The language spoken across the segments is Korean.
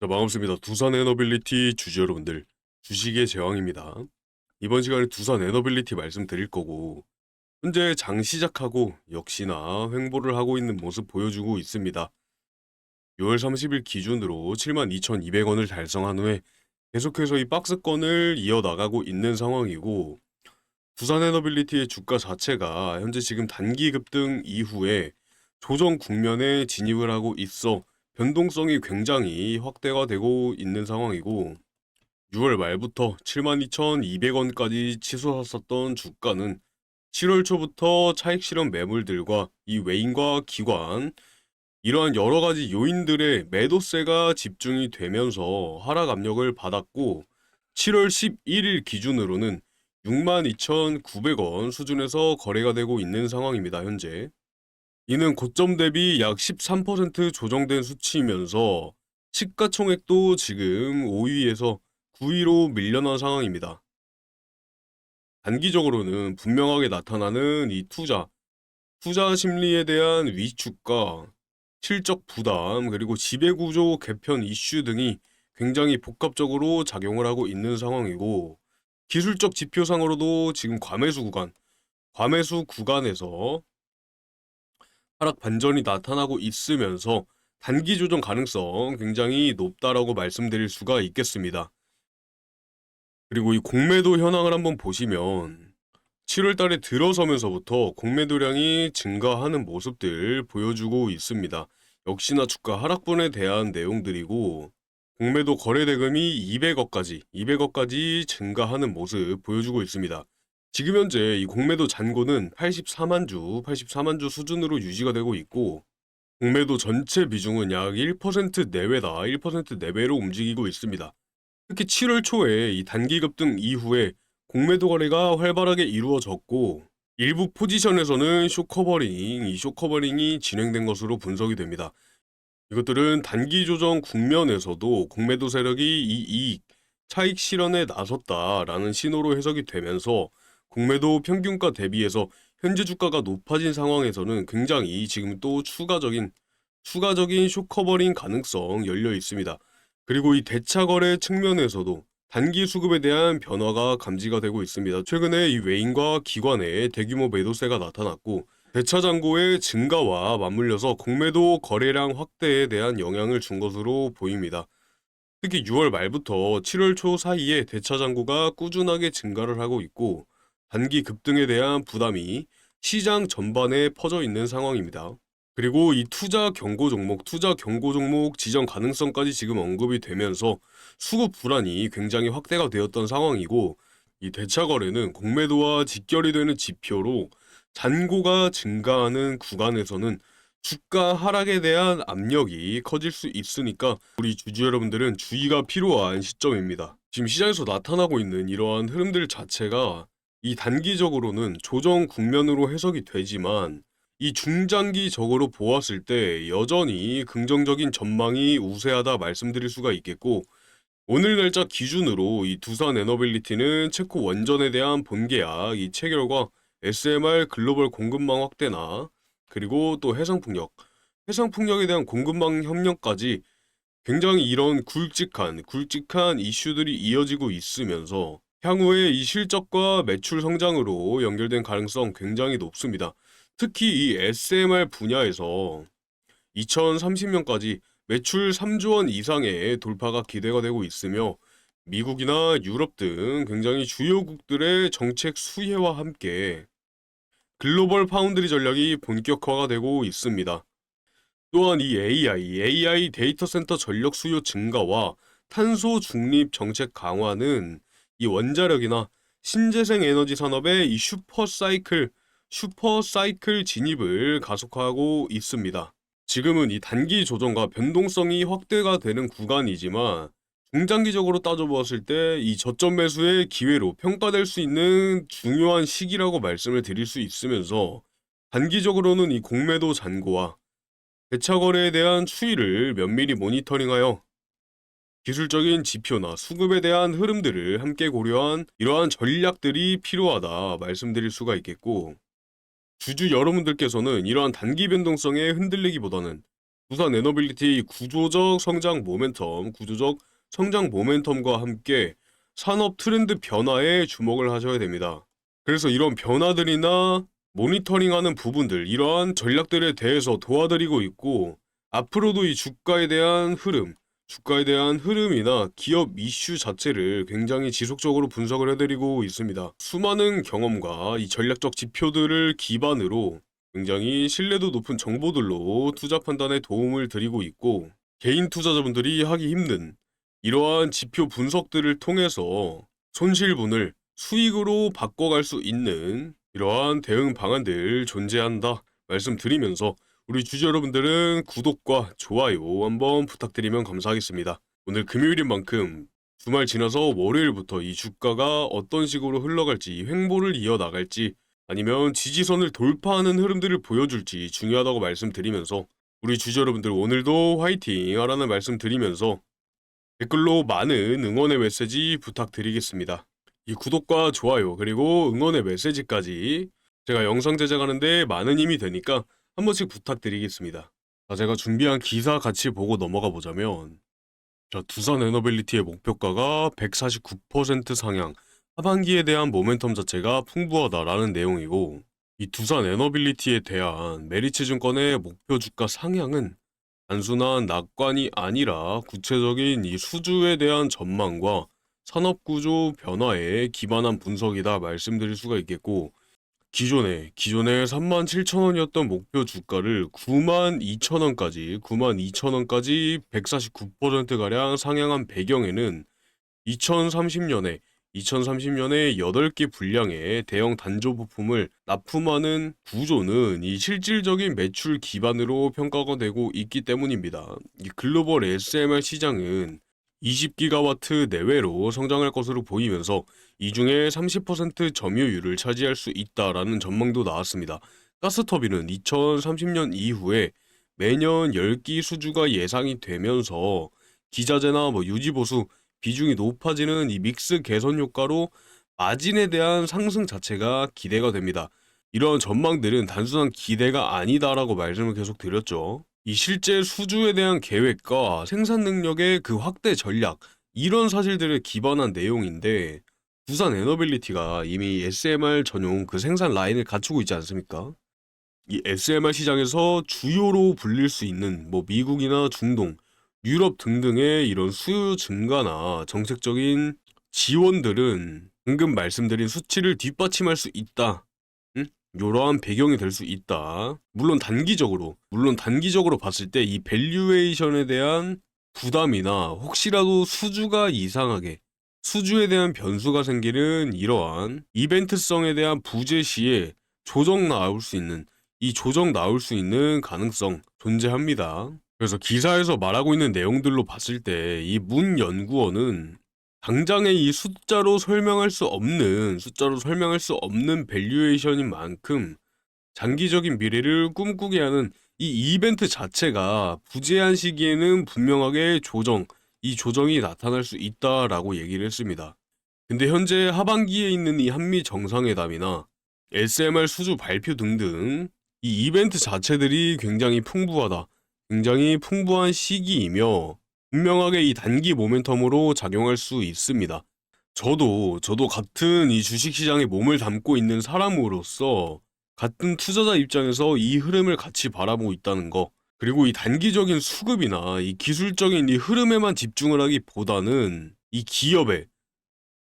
자, 반갑습니다. 두산 에너빌리티 주주 여러분들, 주식의 제왕입니다. 이번 시간에 두산 에너빌리티 말씀드릴 거고, 현재 장 시작하고 역시나 횡보를 하고 있는 모습 보여주고 있습니다. 6월 30일 기준으로 72,200원을 달성한 후에 계속해서 이 박스권을 이어나가고 있는 상황이고, 두산 에너빌리티의 주가 자체가 현재 지금 단기 급등 이후에 조정 국면에 진입을 하고 있어 변동성이 굉장히 확대가 되고 있는 상황이고, 6월 말부터 72,200원까지 치솟았었던 주가는 7월 초부터 차익 실현 매물들과 이 외인과 기관, 이러한 여러 가지 요인들의 매도세가 집중이 되면서 하락 압력을 받았고, 7월 11일 기준으로는 62,900원 수준에서 거래가 되고 있는 상황입니다, 현재. 이는 고점 대비 약 13% 조정된 수치이면서 시가총액도 지금 5위에서 9위로 밀려난 상황입니다. 단기적으로는 분명하게 나타나는 이 투자 심리에 대한 위축과 실적 부담, 그리고 지배구조 개편 이슈 등이 굉장히 복합적으로 작용을 하고 있는 상황이고, 기술적 지표상으로도 지금 과매수 구간에서 하락 반전이 나타나고 있으면서 단기 조정 가능성 굉장히 높다라고 말씀드릴 수가 있겠습니다. 그리고 이 공매도 현황을 한번 보시면 7월 달에 들어서면서부터 공매도량이 증가하는 모습들 보여주고 있습니다. 역시나 주가 하락분에 대한 내용들이고, 공매도 거래 대금이 200억까지 증가하는 모습 보여주고 있습니다. 지금 현재 이 공매도 잔고는 84만 주 수준으로 유지가 되고 있고, 공매도 전체 비중은 약 1% 내외다, 1% 내외로 움직이고 있습니다. 특히 7월 초에 이 단기 급등 이후에 공매도 거래가 활발하게 이루어졌고, 일부 포지션에서는 숏커버링이 진행된 것으로 분석이 됩니다. 이것들은 단기 조정 국면에서도 공매도 세력이 차익 실현에 나섰다라는 신호로 해석이 되면서, 공매도 평균가 대비해서 현재 주가가 높아진 상황에서는 굉장히 지금 또 추가적인 숏커버링 가능성 열려 있습니다. 그리고 이 대차 거래 측면에서도 단기 수급에 대한 변화가 감지가 되고 있습니다. 최근에 이 외인과 기관의 대규모 매도세가 나타났고, 대차 잔고의 증가와 맞물려서 공매도 거래량 확대에 대한 영향을 준 것으로 보입니다. 특히 6월 말부터 7월 초 사이에 대차 잔고가 꾸준하게 증가를 하고 있고, 단기 급등에 대한 부담이 시장 전반에 퍼져 있는 상황입니다. 그리고 이 투자 경고 종목 지정 가능성까지 지금 언급이 되면서 수급 불안이 굉장히 확대가 되었던 상황이고, 이 대차 거래는 공매도와 직결이 되는 지표로 잔고가 증가하는 구간에서는 주가 하락에 대한 압력이 커질 수 있으니까 우리 주주 여러분들은 주의가 필요한 시점입니다. 지금 시장에서 나타나고 있는 이러한 흐름들 자체가 이 단기적으로는 조정 국면으로 해석이 되지만, 이 중장기적으로 보았을 때 여전히 긍정적인 전망이 우세하다 말씀드릴 수가 있겠고, 오늘 날짜 기준으로 이 두산 에너빌리티는 체코 원전에 대한 본계약 이 체결과 SMR 글로벌 공급망 확대나, 그리고 또 해상풍력에 대한 공급망 협력까지 굉장히 이런 굵직한 이슈들이 이어지고 있으면서 향후에 이 실적과 매출 성장으로 연결된 가능성 굉장히 높습니다. 특히 이 SMR 분야에서 2030년까지 매출 3조 원 이상의 돌파가 기대가 되고 있으며, 미국이나 유럽 등 굉장히 주요국들의 정책 수혜와 함께 글로벌 파운드리 전략이 본격화가 되고 있습니다. 또한 이 AI 데이터 센터 전력 수요 증가와 탄소 중립 정책 강화는 이 원자력이나 신재생 에너지 산업의 이 슈퍼사이클 진입을 가속화하고 있습니다. 지금은 이 단기 조정과 변동성이 확대가 되는 구간이지만, 중장기적으로 따져보았을 때 이 저점 매수의 기회로 평가될 수 있는 중요한 시기라고 말씀을 드릴 수 있으면서, 단기적으로는 이 공매도 잔고와 대차 거래에 대한 추이를 면밀히 모니터링하여 기술적인 지표나 수급에 대한 흐름들을 함께 고려한 이러한 전략들이 필요하다 말씀드릴 수가 있겠고, 주주 여러분들께서는 이러한 단기 변동성에 흔들리기보다는 두산 에너빌리티 구조적 성장 모멘텀과 함께 산업 트렌드 변화에 주목을 하셔야 됩니다. 그래서 이런 변화들이나 모니터링하는 부분들, 이러한 전략들에 대해서 도와드리고 있고, 앞으로도 이 주가에 대한 흐름이나 기업 이슈 자체를 굉장히 지속적으로 분석을 해드리고 있습니다. 수많은 경험과 이 전략적 지표들을 기반으로 굉장히 신뢰도 높은 정보들로 투자 판단에 도움을 드리고 있고, 개인 투자자분들이 하기 힘든 이러한 지표 분석들을 통해서 손실분을 수익으로 바꿔갈 수 있는 이러한 대응 방안들 존재한다 말씀드리면서, 우리 주주 여러분들은 구독과 좋아요 한번 부탁드리면 감사하겠습니다. 오늘 금요일인 만큼 주말 지나서 월요일부터 이 주가가 어떤 식으로 흘러갈지, 횡보를 이어나갈지 아니면 지지선을 돌파하는 흐름들을 보여줄지 중요하다고 말씀드리면서, 우리 주주 여러분들 오늘도 화이팅 하라는 말씀드리면서 댓글로 많은 응원의 메시지 부탁드리겠습니다. 이 구독과 좋아요 그리고 응원의 메시지까지 제가 영상 제작하는데 많은 힘이 되니까 한 번씩 부탁드리겠습니다. 자, 제가 준비한 기사 같이 보고 넘어가 보자면, 자, 두산 에너빌리티의 목표가가 149% 상향, 하반기에 대한 모멘텀 자체가 풍부하다라는 내용이고, 이 두산 에너빌리티에 대한 메리츠증권의 목표 주가 상향은 단순한 낙관이 아니라 구체적인 이 수주에 대한 전망과 산업구조 변화에 기반한 분석이다 말씀드릴 수가 있겠고, 기존에 37,000원이었던 목표 주가를 92,000원까지 149%가량 상향한 배경에는 2030년에 8개 분량의 대형 단조 부품을 납품하는 구조는 이 실질적인 매출 기반으로 평가가 되고 있기 때문입니다. 이 글로벌 SMR 시장은 20기가와트 내외로 성장할 것으로 보이면서 이 중에 30% 점유율을 차지할 수 있다라는 전망도 나왔습니다. 가스터빈은 2030년 이후에 매년 10기 수주가 예상이 되면서 기자재나 유지보수 비중이 높아지는 이 믹스 개선 효과로 마진에 대한 상승 자체가 기대가 됩니다. 이런 전망들은 단순한 기대가 아니다라고 말씀을 계속 드렸죠. 이 실제 수주에 대한 계획과 생산 능력의 그 확대 전략, 이런 사실들을 기반한 내용인데, 두산 에너빌리티가 이미 SMR 전용 그 생산 라인을 갖추고 있지 않습니까? 이 SMR 시장에서 주요로 불릴 수 있는 미국이나 중동, 유럽 등등의 이런 수요 증가나 정책적인 지원들은 방금 말씀드린 수치를 뒷받침할 수 있다. 이러한 배경이 될 수 있다. 물론 단기적으로 봤을 때 이 밸류에이션에 대한 부담이나 혹시라도 수주가 이상하게 수주에 대한 변수가 생기는 이러한 이벤트성에 대한 부재 시에 조정 나올 수 있는 가능성 존재합니다. 그래서 기사에서 말하고 있는 내용들로 봤을 때 이 문 연구원은 당장의 이 숫자로 설명할 수 없는 밸류에이션인 만큼 장기적인 미래를 꿈꾸게 하는 이 이벤트 자체가 부재한 시기에는 분명하게 이 조정이 나타날 수 있다라고 얘기를 했습니다. 근데 현재 하반기에 있는 이 한미 정상회담이나 SMR 수주 발표 등등 이 이벤트 자체들이 굉장히 풍부한 시기이며 분명하게 이 단기 모멘텀으로 작용할 수 있습니다. 저도 같은 이 주식시장에 몸을 담고 있는 사람으로서 같은 투자자 입장에서 이 흐름을 같이 바라보고 있다는 거, 그리고 이 단기적인 수급이나 이 기술적인 이 흐름에만 집중을 하기보다는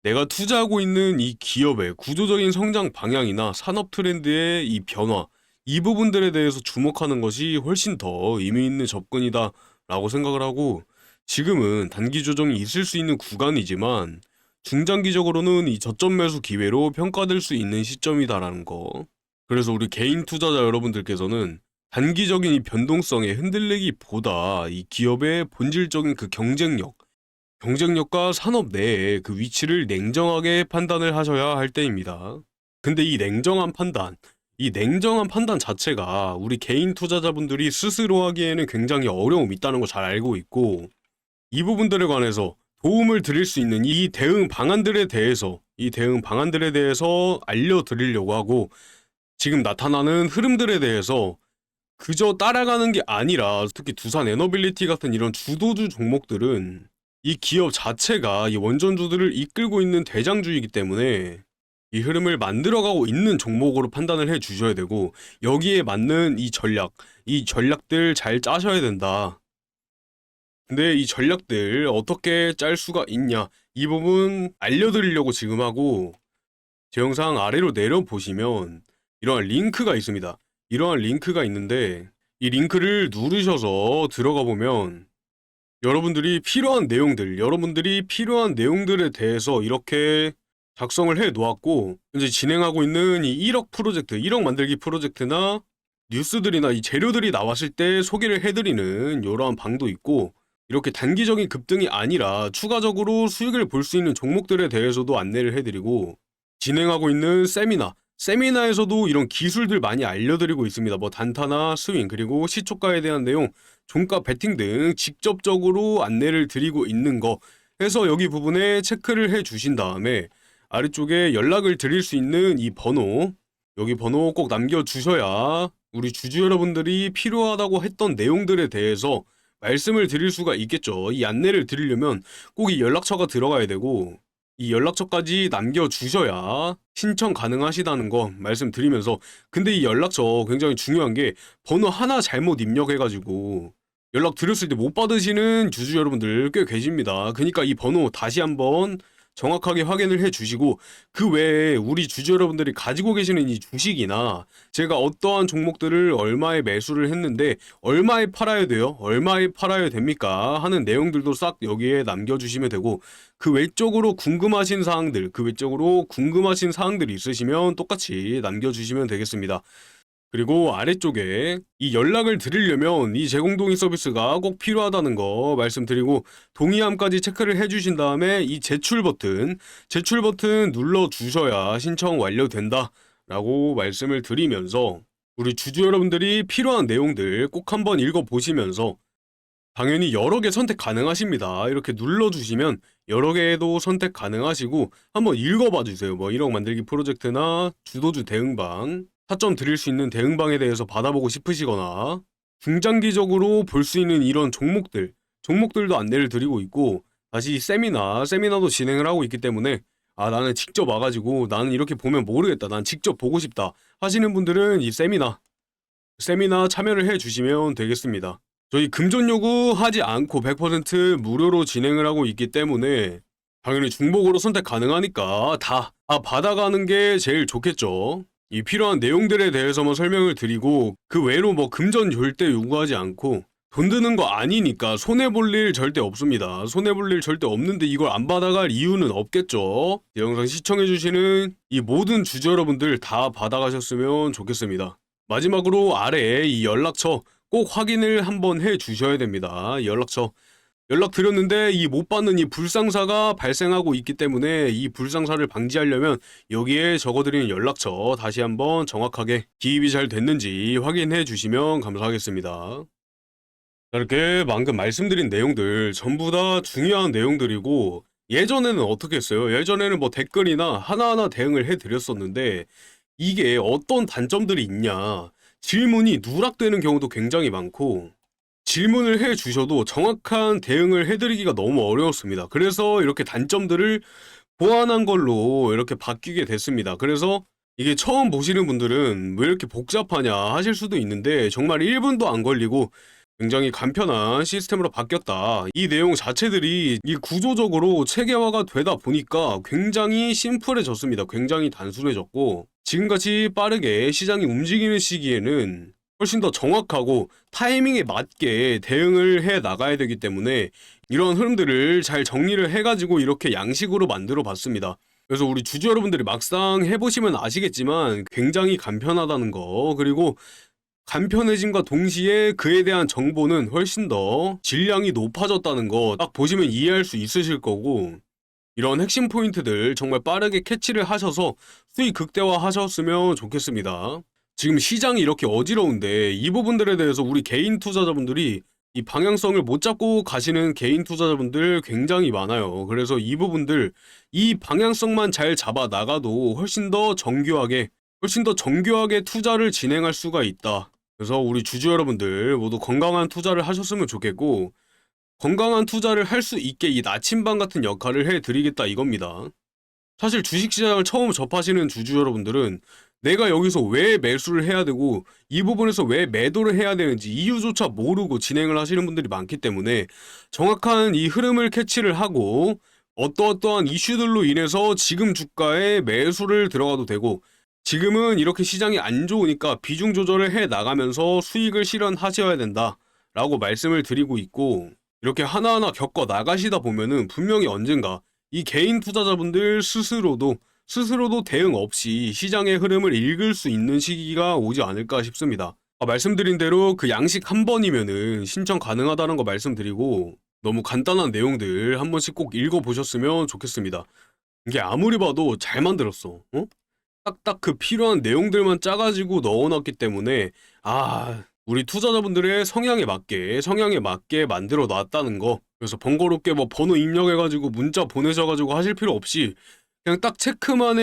내가 투자하고 있는 이 기업의 구조적인 성장 방향이나 산업 트렌드의 이 변화, 이 부분들에 대해서 주목하는 것이 훨씬 더 의미 있는 접근이다라고 생각을 하고, 지금은 단기 조정이 있을 수 있는 구간이지만 중장기적으로는 이 저점 매수 기회로 평가될 수 있는 시점이다라는 거. 그래서 우리 개인 투자자 여러분들께서는 단기적인 이 변동성에 흔들리기보다 이 기업의 본질적인 그 경쟁력과 산업 내의 그 위치를 냉정하게 판단을 하셔야 할 때입니다. 근데 이 냉정한 판단 자체가 우리 개인 투자자분들이 스스로 하기에는 굉장히 어려움이 있다는 거 잘 알고 있고, 이 부분들에 관해서 도움을 드릴 수 있는 이 대응 방안들에 대해서 알려드리려고 하고, 지금 나타나는 흐름들에 대해서 그저 따라가는 게 아니라 특히 두산 에너빌리티 같은 이런 주도주 종목들은 이 기업 자체가 이 원전주들을 이끌고 있는 대장주이기 때문에 이 흐름을 만들어가고 있는 종목으로 판단을 해 주셔야 되고, 여기에 맞는 이 전략들 잘 짜셔야 된다. 근데 이 전략들 어떻게 짤 수가 있냐, 이 부분 알려드리려고 지금 하고, 제 영상 아래로 내려보시면 이러한 링크가 있습니다. 이러한 링크가 있는데 이 링크를 누르셔서 들어가 보면 여러분들이 필요한 내용들에 대해서 이렇게 작성을 해 놓았고, 이제 진행하고 있는 이 1억 프로젝트, 1억 만들기 프로젝트나 뉴스들이나 이 재료들이 나왔을 때 소개를 해드리는 이러한 방도 있고, 이렇게 단기적인 급등이 아니라 추가적으로 수익을 볼 수 있는 종목들에 대해서도 안내를 해드리고, 진행하고 있는 세미나에서도 이런 기술들 많이 알려드리고 있습니다. 뭐 단타나 스윙, 그리고 시초가에 대한 내용, 종가 베팅 등 직접적으로 안내를 드리고 있는 거 해서 여기 부분에 체크를 해 주신 다음에 아래쪽에 연락을 드릴 수 있는 이 번호, 여기 번호 꼭 남겨주셔야 우리 주주 여러분들이 필요하다고 했던 내용들에 대해서 말씀을 드릴 수가 있겠죠. 이 안내를 드리려면 꼭 이 연락처가 들어가야 되고, 이 연락처까지 남겨주셔야 신청 가능하시다는 거 말씀드리면서, 근데 이 연락처 굉장히 중요한 게 번호 하나 잘못 입력해가지고 연락 드렸을 때 못 받으시는 주주 여러분들 꽤 계십니다. 그러니까 이 번호 다시 한번 정확하게 확인을 해 주시고, 그 외에 우리 주주 여러분들이 가지고 계시는 이 주식이나 제가 어떠한 종목들을 얼마에 매수를 했는데 얼마에 팔아야 돼요? 얼마에 팔아야 됩니까? 하는 내용들도 싹 여기에 남겨주시면 되고, 그 외적으로 궁금하신 사항들이 있으시면 똑같이 남겨주시면 되겠습니다. 그리고 아래쪽에 이 연락을 드리려면 이 제공동의 서비스가 꼭 필요하다는 거 말씀드리고, 동의함까지 체크를 해주신 다음에 이 제출 버튼 눌러주셔야 신청 완료된다 라고 말씀을 드리면서, 우리 주주 여러분들이 필요한 내용들 꼭 한번 읽어보시면서, 당연히 여러 개 선택 가능하십니다. 이렇게 눌러주시면 여러 개도 선택 가능하시고 한번 읽어봐 주세요. 뭐 1억 만들기 프로젝트나 주도주 대응방, 타점 드릴 수 있는 대응방에 대해서 받아보고 싶으시거나 중장기적으로 볼 수 있는 이런 종목들도 안내를 드리고 있고, 다시 세미나도 진행을 하고 있기 때문에 나는 직접 와가지고 나는 이렇게 보면 모르겠다, 난 직접 보고 싶다 하시는 분들은 이 세미나 참여를 해주시면 되겠습니다. 저희 금전 요구하지 않고 100% 무료로 진행을 하고 있기 때문에 당연히 중복으로 선택 가능하니까 다 받아가는 게 제일 좋겠죠. 이 필요한 내용들에 대해서만 설명을 드리고, 그 외로 뭐 금전 절대 요구하지 않고, 돈 드는 거 아니니까 손해볼 일 절대 없습니다. 손해볼 일 절대 없는데 이걸 안 받아갈 이유는 없겠죠. 이 영상 시청해주시는 이 모든 주주 여러분들 다 받아가셨으면 좋겠습니다. 마지막으로 아래에 이 연락처 꼭 확인을 한번 해 주셔야 됩니다. 연락 드렸는데 이 못 받는 이 불상사가 발생하고 있기 때문에, 이 불상사를 방지하려면 여기에 적어드리는 연락처 다시 한번 정확하게 기입이 잘 됐는지 확인해 주시면 감사하겠습니다. 자, 이렇게 방금 말씀드린 내용들 전부 다 중요한 내용들이고, 예전에는 어떻게 했어요? 예전에는 뭐 댓글이나 하나하나 대응을 해드렸었는데, 이게 어떤 단점들이 있냐, 질문이 누락되는 경우도 굉장히 많고, 질문을 해 주셔도 정확한 대응을 해드리기가 너무 어려웠습니다. 그래서 이렇게 단점들을 보완한 걸로 이렇게 바뀌게 됐습니다. 그래서 이게 처음 보시는 분들은 왜 이렇게 복잡하냐 하실 수도 있는데, 정말 1분도 안 걸리고 굉장히 간편한 시스템으로 바뀌었다. 이 내용 자체들이 이 구조적으로 체계화가 되다 보니까 굉장히 심플해졌습니다. 굉장히 단순해졌고, 지금같이 빠르게 시장이 움직이는 시기에는 훨씬 더 정확하고 타이밍에 맞게 대응을 해 나가야 되기 때문에 이런 흐름들을 잘 정리를 해가지고 이렇게 양식으로 만들어 봤습니다. 그래서 우리 주주 여러분들이 막상 해보시면 아시겠지만 굉장히 간편하다는 거, 그리고 간편해짐과 동시에 그에 대한 정보는 훨씬 더 질량이 높아졌다는 거 딱 보시면 이해할 수 있으실 거고, 이런 핵심 포인트들 정말 빠르게 캐치를 하셔서 수익 극대화 하셨으면 좋겠습니다. 지금 시장이 이렇게 어지러운데 이 부분들에 대해서 우리 개인 투자자분들이 이 방향성을 못 잡고 가시는 개인 투자자분들 굉장히 많아요. 그래서 이 부분들, 이 방향성만 잘 잡아 나가도 훨씬 더 정교하게 투자를 진행할 수가 있다. 그래서 우리 주주 여러분들 모두 건강한 투자를 하셨으면 좋겠고, 건강한 투자를 할 수 있게 이 나침반 같은 역할을 해드리겠다 이겁니다. 사실 주식시장을 처음 접하시는 주주 여러분들은 내가 여기서 왜 매수를 해야 되고 이 부분에서 왜 매도를 해야 되는지 이유조차 모르고 진행을 하시는 분들이 많기 때문에 정확한 이 흐름을 캐치를 하고 어떠어떠한 이슈들로 인해서 지금 주가에 매수를 들어가도 되고, 지금은 이렇게 시장이 안 좋으니까 비중 조절을 해 나가면서 수익을 실현하셔야 된다라고 말씀을 드리고 있고, 이렇게 하나하나 겪어 나가시다 보면은 분명히 언젠가 이 개인 투자자분들 스스로도 대응 없이 시장의 흐름을 읽을 수 있는 시기가 오지 않을까 싶습니다. 말씀드린 대로 그 양식 한 번이면은 신청 가능하다는 거 말씀드리고, 너무 간단한 내용들 한 번씩 꼭 읽어보셨으면 좋겠습니다. 이게 아무리 봐도 잘 만들었어. 어? 딱딱 그 필요한 내용들만 짜가지고 넣어놨기 때문에 우리 투자자분들의 성향에 맞게 만들어 놨다는 거. 그래서 번거롭게 뭐 번호 입력해가지고 문자 보내셔가지고 하실 필요 없이 그냥 딱 체크만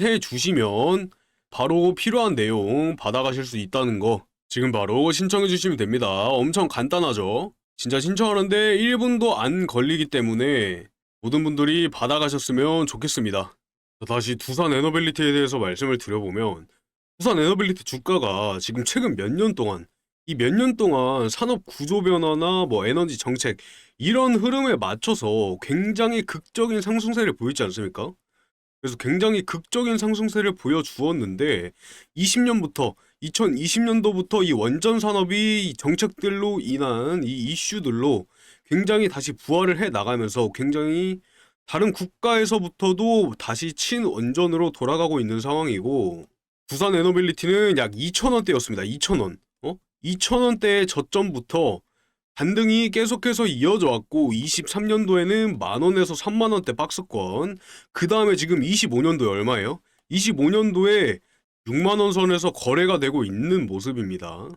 해주시면 바로 필요한 내용 받아가실 수 있다는 거. 지금 바로 신청해주시면 됩니다. 엄청 간단하죠? 진짜 신청하는데 1분도 안 걸리기 때문에 모든 분들이 받아가셨으면 좋겠습니다. 다시 두산 에너빌리티에 대해서 말씀을 드려보면, 두산 에너빌리티 주가가 지금 최근 몇 년 동안 산업 구조 변화나 뭐 에너지 정책 이런 흐름에 맞춰서 굉장히 극적인 상승세를 보이지 않습니까? 그래서 굉장히 극적인 상승세를 보여주었는데 2020년도부터 이 원전 산업이 정책들로 인한 이 이슈들로 굉장히 다시 부활을 해 나가면서 굉장히 다른 국가에서부터도 다시 친원전으로 돌아가고 있는 상황이고, 두산 에너빌리티는 약 2,000원대였습니다. 2,000원. 2,000원대의 저점부터 반등이 계속해서 이어져 왔고 23년도에는 만원에서 3만원대 박스권, 그 다음에 지금 25년도에 얼마예요? 25년도에 6만원 선에서 거래가 되고 있는 모습입니다.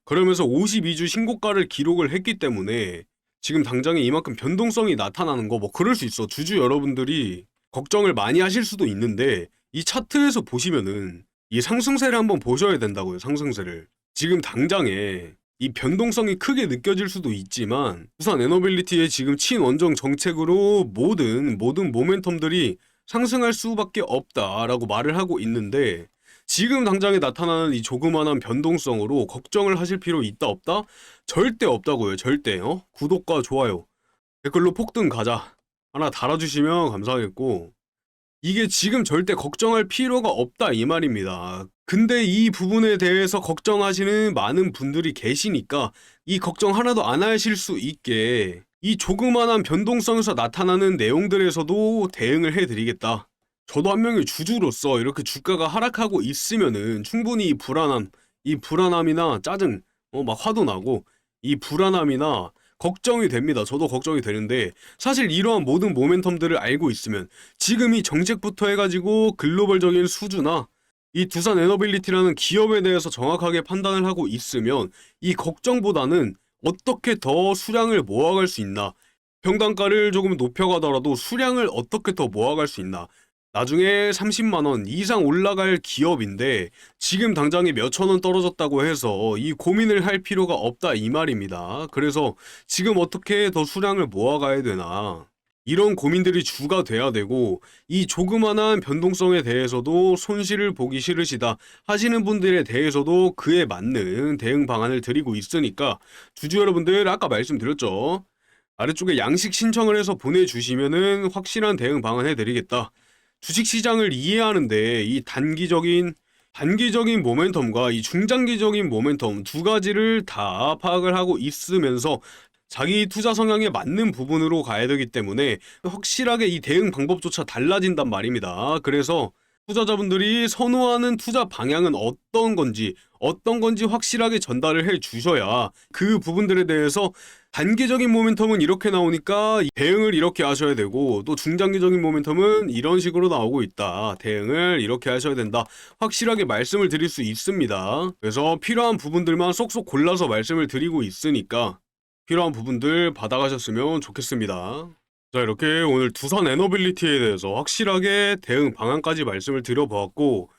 그러면서 52주 신고가를 기록을 했기 때문에 지금 당장에 이만큼 변동성이 나타나는 거, 뭐 그럴 수 있어. 주주 여러분들이 걱정을 많이 하실 수도 있는데 이 차트에서 보시면은 이 상승세를 한번 보셔야 된다고요. 상승세를. 지금 당장에 이 변동성이 크게 느껴질 수도 있지만 두산 에너빌리티의 지금 친원정 정책으로 모든 모멘텀들이 상승할 수밖에 없다라고 말을 하고 있는데, 지금 당장에 나타나는 이 조그만한 변동성으로 걱정을 하실 필요 있다 없다? 절대 없다고요. 절대. 구독과 좋아요, 댓글로 폭등 가자 하나 달아주시면 감사하겠고, 이게 지금 절대 걱정할 필요가 없다 이 말입니다. 근데 이 부분에 대해서 걱정하시는 많은 분들이 계시니까 이 걱정 하나도 안 하실 수 있게 이 조그만한 변동성에서 나타나는 내용들에서도 대응을 해드리겠다. 저도 한 명의 주주로서 이렇게 주가가 하락하고 있으면은 충분히 이 불안함이나 짜증, 막 화도 나고 이 불안함이나 걱정이 됩니다. 저도 걱정이 되는데, 사실 이러한 모든 모멘텀들을 알고 있으면 지금 이 정책부터 해가지고 글로벌적인 수주나 이 두산 에너빌리티라는 기업에 대해서 정확하게 판단을 하고 있으면 이 걱정보다는 어떻게 더 수량을 모아갈 수 있나, 평단가를 조금 높여가더라도 수량을 어떻게 더 모아갈 수 있나, 나중에 30만원 이상 올라갈 기업인데 지금 당장에 몇천 원 떨어졌다고 해서 이 고민을 할 필요가 없다 이 말입니다. 그래서 지금 어떻게 더 수량을 모아가야 되나, 이런 고민들이 주가 돼야 되고, 이 조그만한 변동성에 대해서도 손실을 보기 싫으시다 하시는 분들에 대해서도 그에 맞는 대응 방안을 드리고 있으니까 주주 여러분들, 아까 말씀드렸죠, 아래쪽에 양식 신청을 해서 보내주시면은 확실한 대응 방안 해드리겠다. 주식시장을 이해하는데 이 단기적인 모멘텀과 이 중장기적인 모멘텀 두 가지를 다 파악을 하고 있으면서 자기 투자 성향에 맞는 부분으로 가야 되기 때문에 확실하게 이 대응 방법조차 달라진단 말입니다. 그래서 투자자분들이 선호하는 투자 방향은 어떤 건지 확실하게 전달을 해 주셔야 그 부분들에 대해서 단기적인 모멘텀은 이렇게 나오니까 대응을 이렇게 하셔야 되고, 또 중장기적인 모멘텀은 이런 식으로 나오고 있다, 대응을 이렇게 하셔야 된다, 확실하게 말씀을 드릴 수 있습니다. 그래서 필요한 부분들만 쏙쏙 골라서 말씀을 드리고 있으니까 필요한 부분들 받아가셨으면 좋겠습니다. 자, 이렇게 오늘 두산 에너빌리티에 대해서 확실하게 대응 방안까지 말씀을 드려보았고,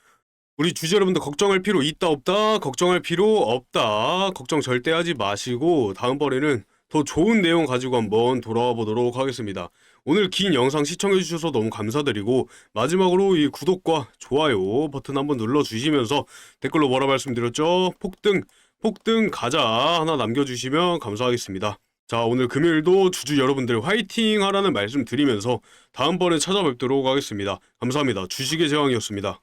우리 주주 여러분들 걱정할 필요 있다 없다? 걱정할 필요 없다. 걱정 절대 하지 마시고 다음번에는 더 좋은 내용 가지고 한번 돌아와 보도록 하겠습니다. 오늘 긴 영상 시청해 주셔서 너무 감사드리고 마지막으로 이 구독과 좋아요 버튼 한번 눌러 주시면서 댓글로 뭐라 말씀드렸죠? 폭등 가자 하나 남겨주시면 감사하겠습니다. 자, 오늘 금요일도 주주 여러분들 화이팅 하라는 말씀 드리면서 다음번에 찾아뵙도록 하겠습니다. 감사합니다. 주식의 제왕이었습니다.